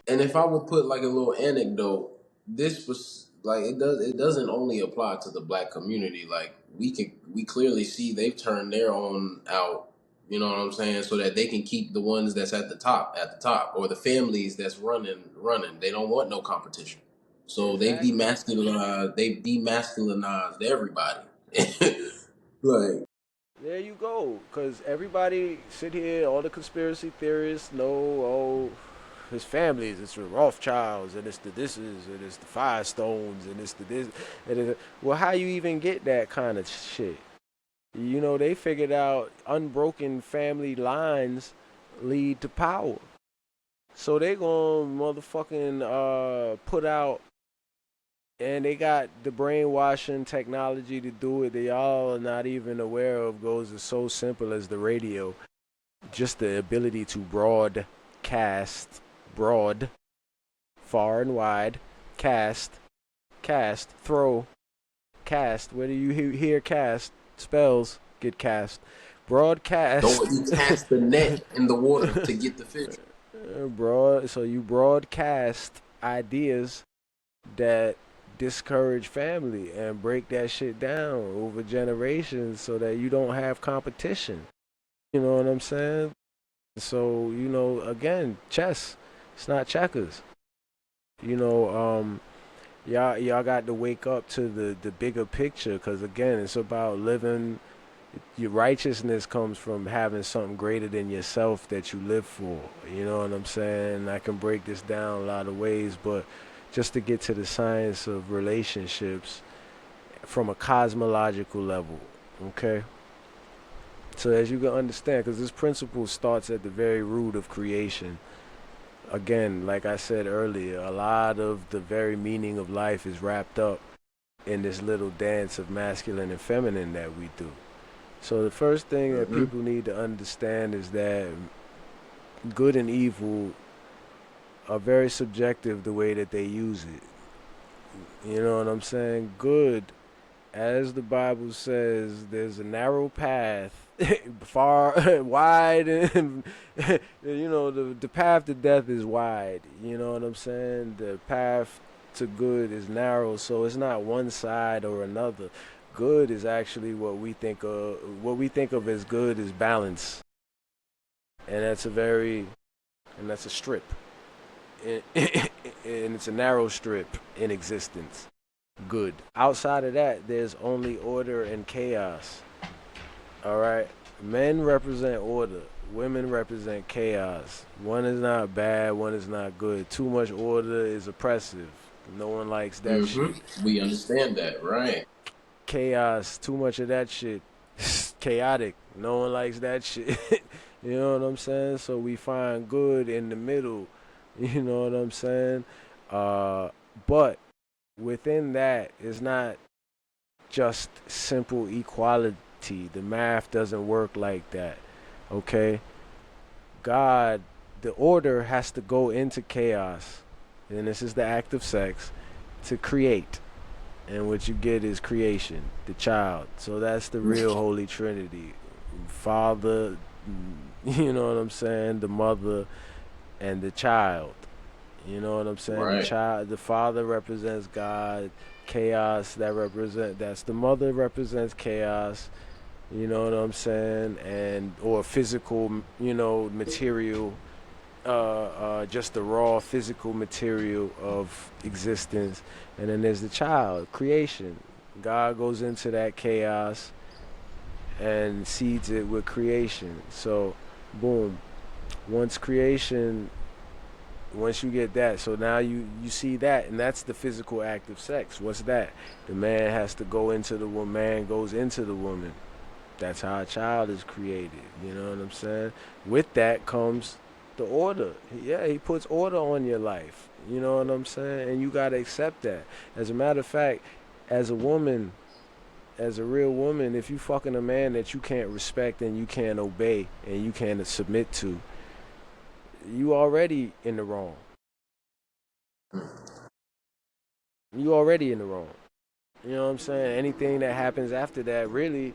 And if I would put like a little anecdote, this was like it doesn't only apply to the black community. Like we clearly see they've turned their own out, you know what I'm saying, so that they can keep the ones that's at the top, or the families that's running. They don't want no competition. So Exactly. they've demasculinized everybody. Like There you go. Because everybody sit here, all the conspiracy theorists know, oh, his families, it's the Rothschilds, and it's the thises, and it's the Firestones, and it's the this. And well, how you even get that kind of shit? They figured out unbroken family lines lead to power. So they gonna motherfucking put out, and they got the brainwashing technology to do it. They all are not even aware of goes as so simple as the radio. Just the ability to broad, far and wide, throw, cast. Where do you hear cast? Spells get cast. Broadcast. don't you cast the net in the water to get the fish. So you broadcast ideas that discourage family and break that shit down over generations so that you don't have competition. You know what I'm saying? So, again, chess. It's not checkers. You know, y'all got to wake up to the bigger picture because again, it's about living. Your righteousness comes from having something greater than yourself that you live for. You know what I'm saying? I can break this down a lot of ways, but just to get to the science of relationships from a cosmological level, okay? So as you can understand, because this principle starts at the very root of creation. Again, like I said earlier, a lot of the very meaning of life is wrapped up in this little dance of masculine and feminine that we do. So the first thing that Mm-hmm. people need to understand is that good and evil are very subjective the way that they use it. You know what I'm saying? Good, as the Bible says, there's a narrow path, far, wide, and the path to death is wide. You know what I'm saying? The path to good is narrow, so it's not one side or another. Good is actually what we think of. What we think of as good is balance, and that's a strip, and it's a narrow strip in existence. Good. Outside of that, there's only order and chaos. All right. Men represent order. Women represent chaos. One is not bad. One is not good. Too much order is oppressive. No one likes that shit. We understand that, right? Chaos. Too much of that shit. Chaotic. No one likes that shit. You know what I'm saying? So we find good in the middle. You know what I'm saying? But within that is not just simple equality. The math doesn't work like that. Okay? God, the order has to go into chaos. And this is the act of sex to create. And what you get is creation, the child. So that's the real Holy Trinity. Father, you know what I'm saying? The mother and the child. You know what I'm saying? Right. The father represents God. Chaos, that's the mother represents chaos. You know what I'm saying? And or physical, material, just the raw physical material of existence. And then there's the child, creation. God goes into that chaos and seeds it with creation. So, boom. Once you get that, so now you see that, and that's the physical act of sex. What's that? The man has to go into the woman, man goes into the woman. That's how a child is created. You know what I'm saying? With that comes the order. Yeah, he puts order on your life. You know what I'm saying? And you gotta accept that. As a matter of fact, as a woman, as a real woman, if you fucking a man that you can't respect and you can't obey and you can't submit to, you already in the wrong. You already in the wrong. You know what I'm saying? Anything that happens after that, really,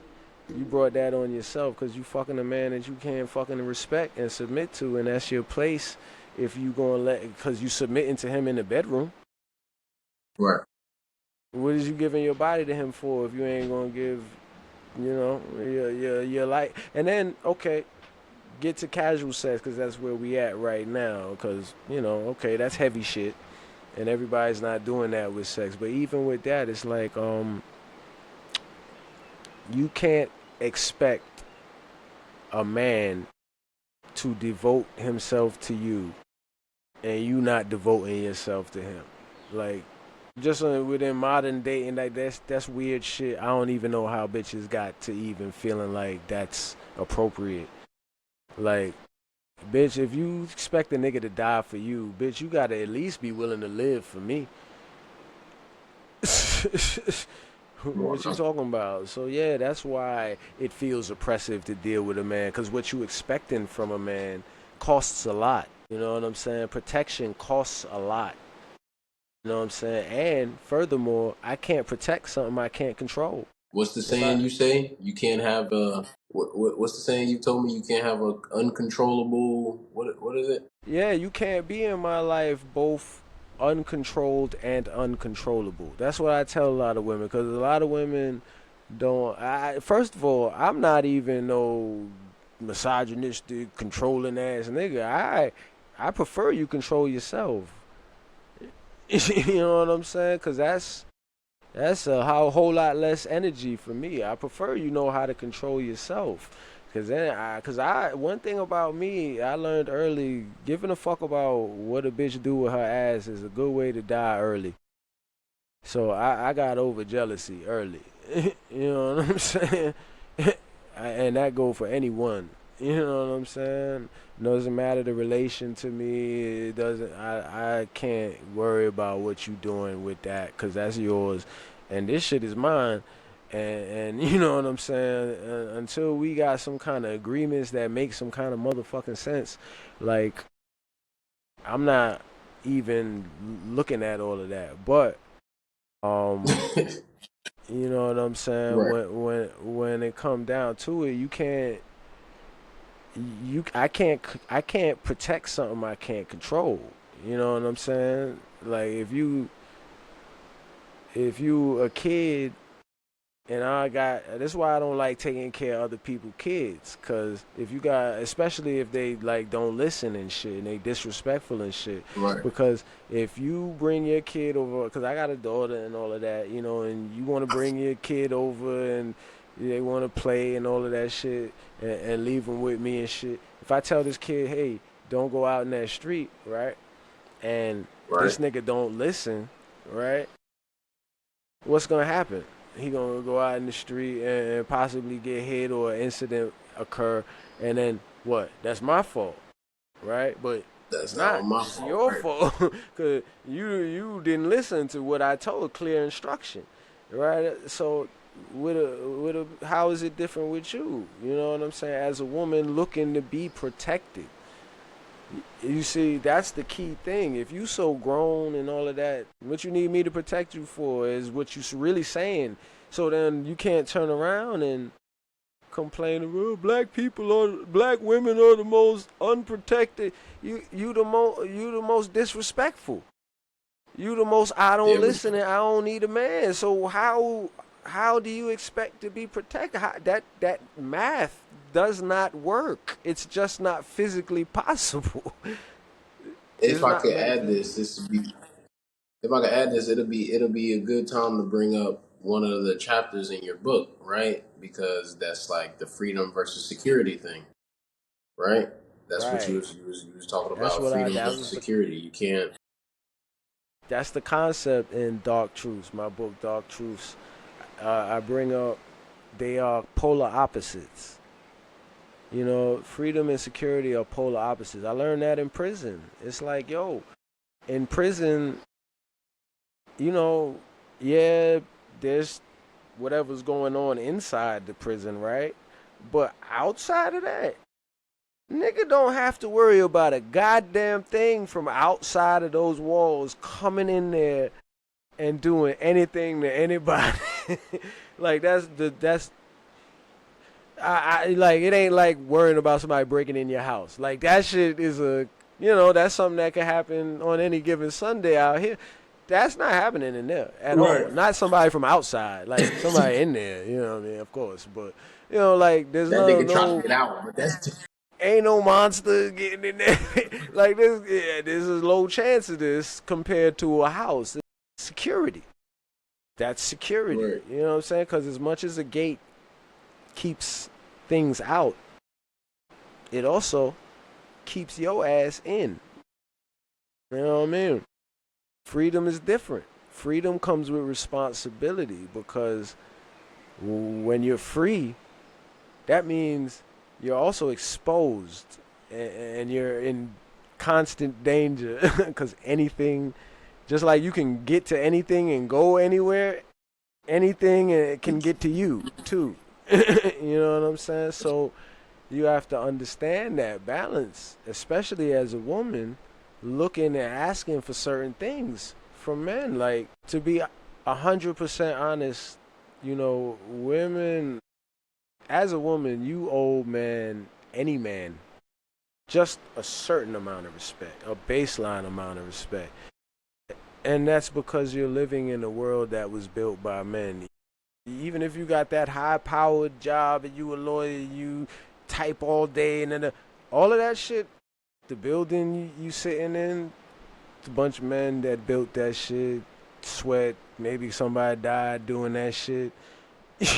you brought that on yourself because you fucking a man that you can't fucking respect and submit to, and that's your place. If you gonna because you submitting to him in the bedroom. Right. What is you giving your body to him for if you ain't gonna give, your like? And then okay, get to casual sex because that's where we at right now. Because okay, that's heavy shit, and everybody's not doing that with sex. But even with that, it's like you can't expect a man to devote himself to you and you not devoting yourself to him. Like just within modern dating, like that's weird shit. I don't even know how bitches got to even feeling like that's appropriate. Like, bitch, if you expect a nigga to die for you, bitch, you gotta at least be willing to live for me. What you talking about? So yeah, that's why it feels oppressive to deal with a man, because what you expecting from a man costs a lot. You know what I'm saying? Protection costs a lot. You know what I'm saying? And furthermore, I can't protect something I can't control. What's the saying you say? You can't have a what's the saying you told me? You can't have a uncontrollable what is it? Yeah, you can't be in my life both uncontrolled and uncontrollable. That's what I tell a lot of women, because a lot of women don't. First of all, I'm not even no misogynistic, controlling ass nigga. I prefer you control yourself. You know what I'm saying? Because that's a whole lot less energy for me. I prefer you know how to control yourself. One thing about me, I learned early, giving a fuck about what a bitch do with her ass is a good way to die early. So I got over jealousy early. You know what I'm saying? And that go for anyone. You know what I'm saying? Doesn't matter the relation to me. It doesn't. I can't worry about what you doing with that because that's yours, and this shit is mine. And you know what I'm saying? Until we got some kind of agreements that make some kind of motherfucking sense, like I'm not even looking at all of that. But you know what I'm saying? Right. When it come down to it, I can't protect something I can't control. You know what I'm saying? Like if you if you a kid and I got that's why I don't like taking care of other people's kids, cause if you got, especially if they like don't listen and shit and they disrespectful and shit, Right. because if you bring your kid over, cause I got a daughter and all of that, you know, and you want to bring your kid over and they want to play and all of that shit and leave them with me and shit. If I tell this kid, hey, don't go out in that street, right, and Right. this nigga don't listen, right, what's gonna happen? He gonna go out in the street and possibly get hit or an incident occur, and then what? That's my fault, right? But it's That's all not. my It's fault. your Right. fault because you didn't listen to what I told, clear instruction, right? So how is it different with you? You know what I'm saying? As a woman looking to be protected, you see, that's the key thing. If you so grown and all of that, what you need me to protect you for is what you really saying. So then you can't turn around and complain, well, black women are the most unprotected. You the most disrespectful. You the most I Yeah, don't but listen and I don't need a man. So how do you expect to be protected? That math does not work. It's just not physically possible. if It's I not could add metaphysically. this, this would be if I could add this, it'll be a good time to bring up one of the chapters in your book, right? Because that's like the freedom versus security thing, right? That's what Right. you was talking about, freedom That versus was the security. You can't. that's the concept in Dark Truths, my book Dark Truths. I bring up they are polar opposites. You know, freedom and security are polar opposites. I learned that in prison. It's like, yo, in prison, you know, yeah, there's whatever's going on inside the prison, right? But outside of that, nigga don't have to worry about a goddamn thing from outside of those walls coming in there and doing anything to anybody. Like that's I like it ain't like worrying about somebody breaking in your house. Like that shit is that's something that could happen on any given Sunday out here. That's not happening in there at Right. all. Not somebody from outside, like somebody in there, you know what I mean, of course. But like there's That no nigga tried to no get out, but that's ain't no monster getting in there. Like this, yeah, this is low chance of this compared to a house. It's security. That's security. right. You know what I'm saying? Because as much as a gate keeps things out, it also keeps your ass in. You know what I mean? Freedom is different. Freedom comes with responsibility because when you're free, that means you're also exposed and you're in constant danger because anything, just like you can get to anything and go anywhere, anything can get to you too. You know what I'm saying? So you have to understand that balance, especially as a woman looking and asking for certain things from men. Like to be 100% honest, women, as a woman, you owe any man, just a certain amount of respect, a baseline amount of respect. And that's because you're living in a world that was built by men. Even if you got that high powered job and you a lawyer, you type all day and then all of that shit, the building you sitting in, it's a bunch of men that built that shit, sweat, maybe somebody died doing that shit.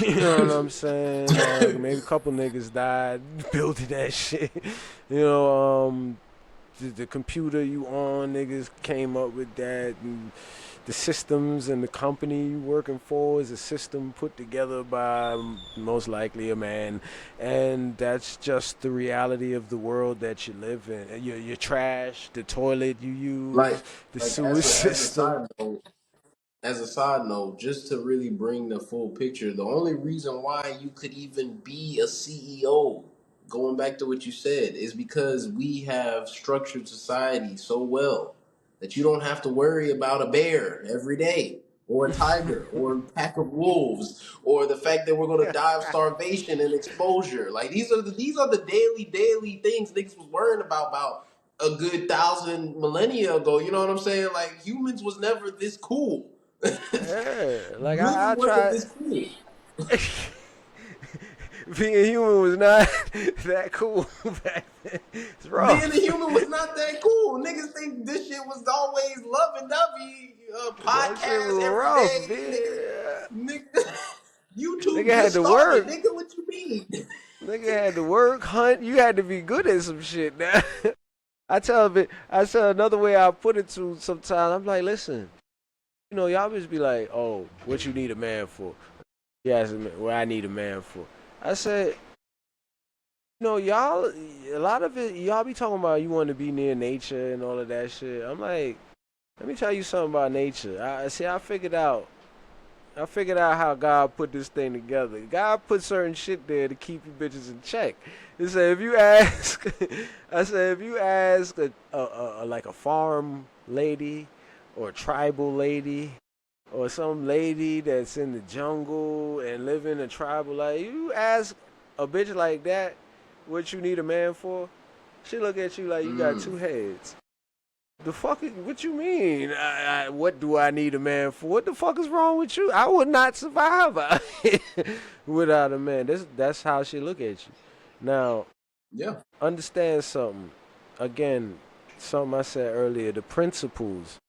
You know what I'm saying? Maybe a couple niggas died building that shit. The computer you on, niggas came up with that, and the systems and the company you working for is a system put together by most likely a man, and that's just the reality of the world that you live in. Your trash, the toilet you like use, the like sewer as a system. side note, just to really bring the full picture, the only reason why you could even be a CEO, going back to what you said, is because we have structured society so well that you don't have to worry about a bear every day, or a tiger, or a pack of wolves, or the fact that we're going to die of starvation and exposure. Like these are the daily things niggas was worrying about a good thousand millennia ago. You know what I'm saying? Like humans was never this cool. Yeah, like Really I wasn't tried. this cool. Being human was not that cool back then. It's Being a rough. human was not that cool. Niggas think this shit was always lovey-dovey, That shit podcast was every rough, day, bitch. nigga. YouTube Nigga had just to started, work. nigga. What you mean? Nigga had to work, hunt. You had to be good at some shit now. I tell another way I put it to sometimes, I'm like, listen, y'all just be like, oh, what you need a man for? Yes, what I need a man for. I said, y'all, a lot of it, y'all be talking about you want to be near nature and all of that shit. I'm like, let me tell you something about nature. I figured out how God put this thing together. God put certain shit there to keep you bitches in check. He said, if you ask, I said, if you ask like a farm lady or a tribal lady or some lady that's in the jungle and live in a tribal life, you ask a bitch like that what you need a man for, she look at you like you got two heads. The fuck is, what you mean? What do I need a man for? What the fuck is wrong with you? I would not survive without a man. That's how she look at you. Now, Yeah. understand something. Again, something I said earlier, the principles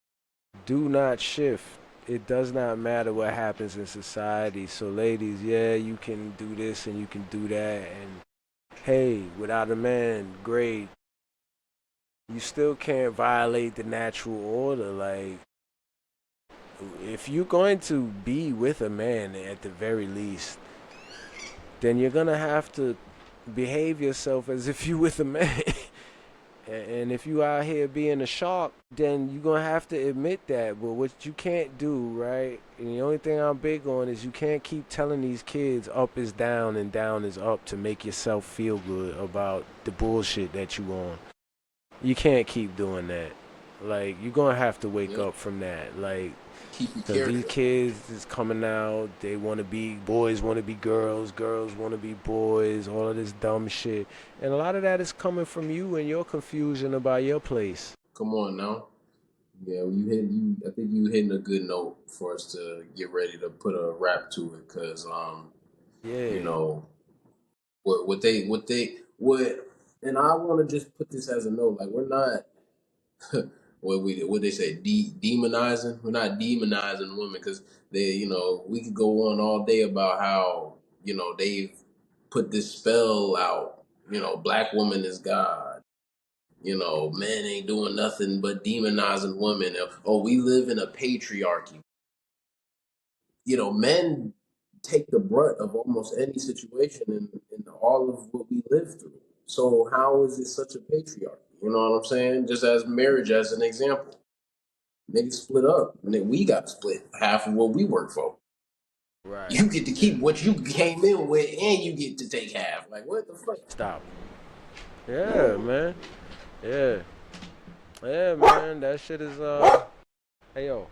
do not shift. It does not matter what happens in society. So ladies, yeah, you can do this and you can do that, and hey, without a man, great. You still can't violate the natural order. Like, if you're going to be with a man at the very least, then you're gonna have to behave yourself as if you with a man. And if you out here being a shark, then you're gonna have to admit that. But what you can't do, right? And the only thing I'm big on is you can't keep telling these kids up is down and down is up to make yourself feel good about the bullshit that you on. You can't keep doing that. Like, you're gonna have to wake Yep. up from that. Like, Keep your because these character. kids is coming out, they want to be, boys want to be girls, girls want to be boys, all of this dumb shit. And a lot of that is coming from you and your confusion about your place. Come on now. Yeah, well, you. I think you hitting a good note for us to get ready to put a wrap to it, cause you Yeah. know, what, and I want to just put this as a note. Like, we're not what they say demonizing. We're not demonizing women, because we could go on all day about how they've put this spell out. Black woman is God. Men ain't doing nothing but demonizing women. Oh, we live in a patriarchy. Men take the brunt of almost any situation in all of what we live through. So how is it such a patriarchy? You know what I'm saying? Just as marriage as an example. Niggas split up. And then we got split half of what we work for. Right. You get to keep what you came in with, and you get to take half. Like, what the fuck? Stop. Yeah, man. Yeah. Yeah, man. That shit is, hey, yo.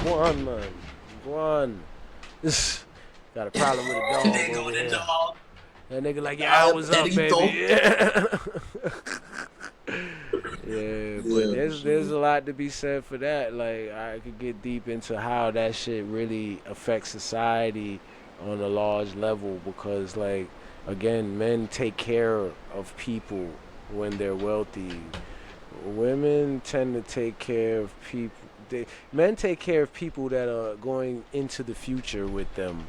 One, man. One. Got a problem with a dog over here. That nigga like, yeah, I was up, baby. Yeah. Yeah, but there's a lot to be said for that. Like, I could get deep into how that shit really affects society on a large level, because, like, again, men take care of people when they're wealthy. Women tend to take care of people. Men take care of people that are going into the future with them,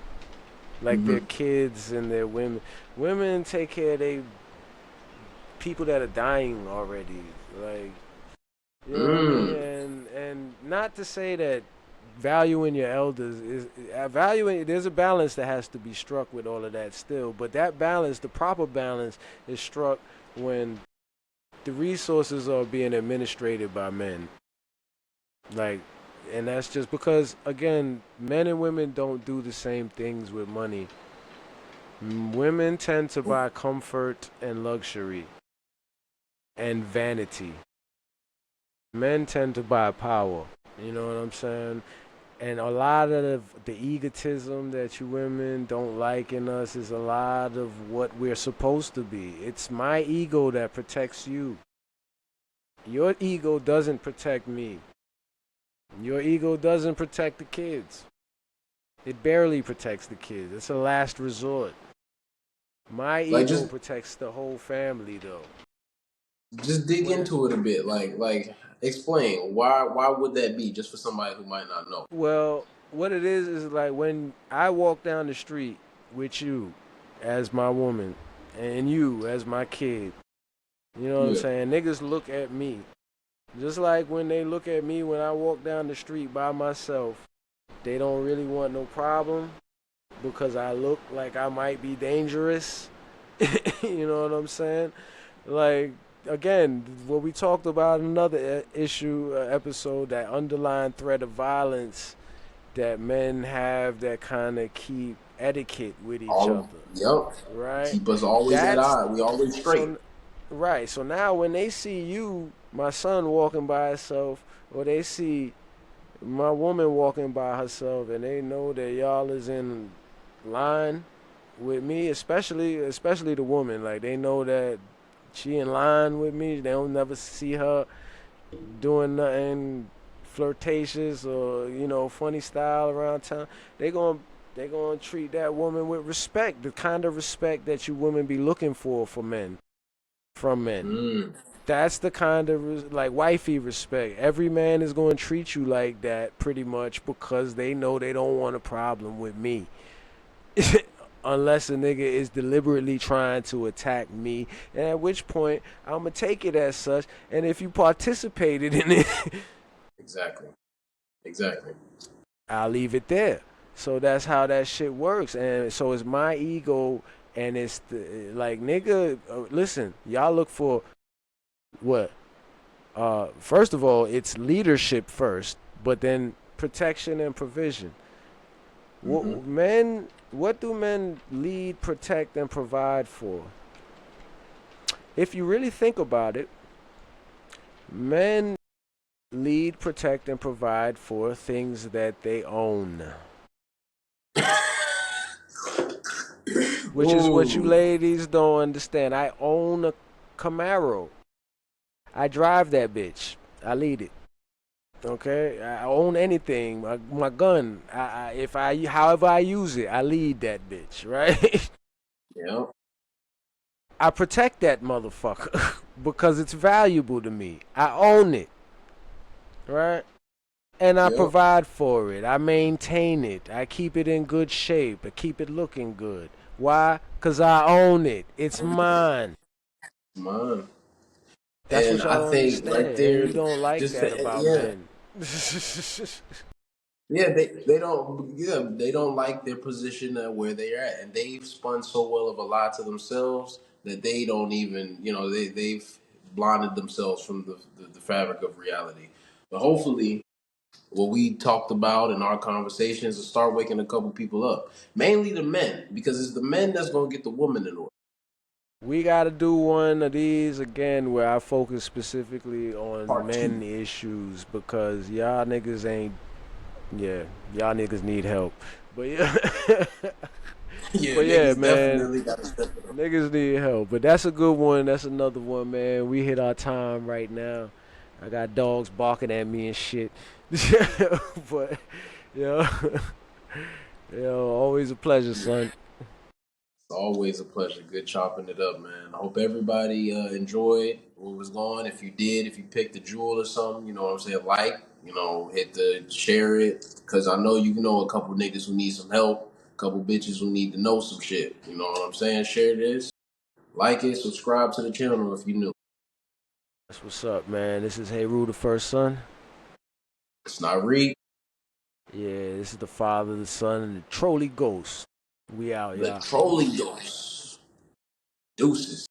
like their Mm-hmm. kids and their women. Women take care of they people that are dying already. Like, you know what I mean? Mm. And not to say that valuing your elders is valuing. There's a balance that has to be struck with all of that still, but that balance, the proper balance, is struck when the resources are being administrated by men. Like, and that's just because, again, men and women don't do the same things with money. Women tend to buy comfort and luxury and vanity. Men tend to buy power. You know what I'm saying? And a lot of the egotism that you women don't like in us is a lot of what we're supposed to be. It's my ego that protects you. Your ego doesn't protect me. Your ego doesn't protect the kids. It barely protects the kids. It's a last resort. My Like ego just protects the whole family, though. just dig What? into it a bit. Like explain why would that be? Just for somebody who might not know. Well, what it is like when I walk down the street with you as my woman and you as my kid. You know what I'm Yeah. saying? Niggas look at me just like when they look at me when I walk down the street by myself. They don't really want no problem because I look like I might be dangerous. You know what I'm saying? Like again, what we talked about in another issue episode, that underlying threat of violence that men have that kind of keep etiquette with each All other, yep. right? Keep us always at That's eye. We always straight. so right. So now when they see you, my son walking by himself, or they see my woman walking by herself, and they know that y'all is in line with me, especially the woman, like they know that she in line with me. They don't never see her doing nothing flirtatious or funny style around town. They gonna treat that woman with respect, the kind of respect that you women be looking for men, from men. Mm. That's the kind of like wifey respect. Every man is going to treat you like that pretty much because they know they don't want a problem with me. Unless a nigga is deliberately trying to attack me, and at which point I'm gonna take it as such. And if you participated in it, Exactly. Exactly. I'll leave it there. So that's how that shit works. And so it's my ego, and it's like nigga. Listen, y'all look for what? First of all, it's leadership first, but then protection and provision. Mm-hmm. What do men lead, protect, and provide for? If you really think about it, men lead, protect, and provide for things that they own, which is what you Ooh. ladies don't understand. I own a Camaro. I drive that bitch. I lead it. Okay, I own anything. My gun. However I use it, I lead that bitch. Right. Yep. I protect that motherfucker because it's valuable to me. I own it, right? And I Yep. provide for it. I maintain it. I keep it in good shape. I keep it looking good. Why? Because I own it. It's mine. Mine. That's what And y'all I don't think right understand. And there, you don't like just that about yeah, men. yeah, they don't like their position at where they're at, and they've spun so well of a lie to themselves that they don't even they've blinded themselves from the fabric of reality. But hopefully, what we talked about in our conversations will start waking a couple people up, mainly the men, because it's the men that's gonna get the woman in order. We got to do one of these again where I focus specifically on Part two. men issues because y'all niggas ain't. Yeah, y'all niggas need help. But yeah, Yeah, but yeah, niggas man, definitely got to step it up. niggas need help. But that's a good one. That's another one, man. We hit our time right now. I got dogs barking at me and shit. But yo, always a pleasure, son. It's always a pleasure. Good chopping it up, man. I hope everybody enjoyed what was going. If you did, if you picked a jewel or something, you know what I'm saying, hit the share it. Because I know you know a couple niggas who need some help, a couple bitches who need to know some shit. You know what I'm saying? Share this, like it, subscribe to the channel if you new. That's what's up, man. This is Heru, the first son. It's not read. Yeah, this is the father, the son, and the trolley ghost. We out, The y'all. trolley dose. Deuces.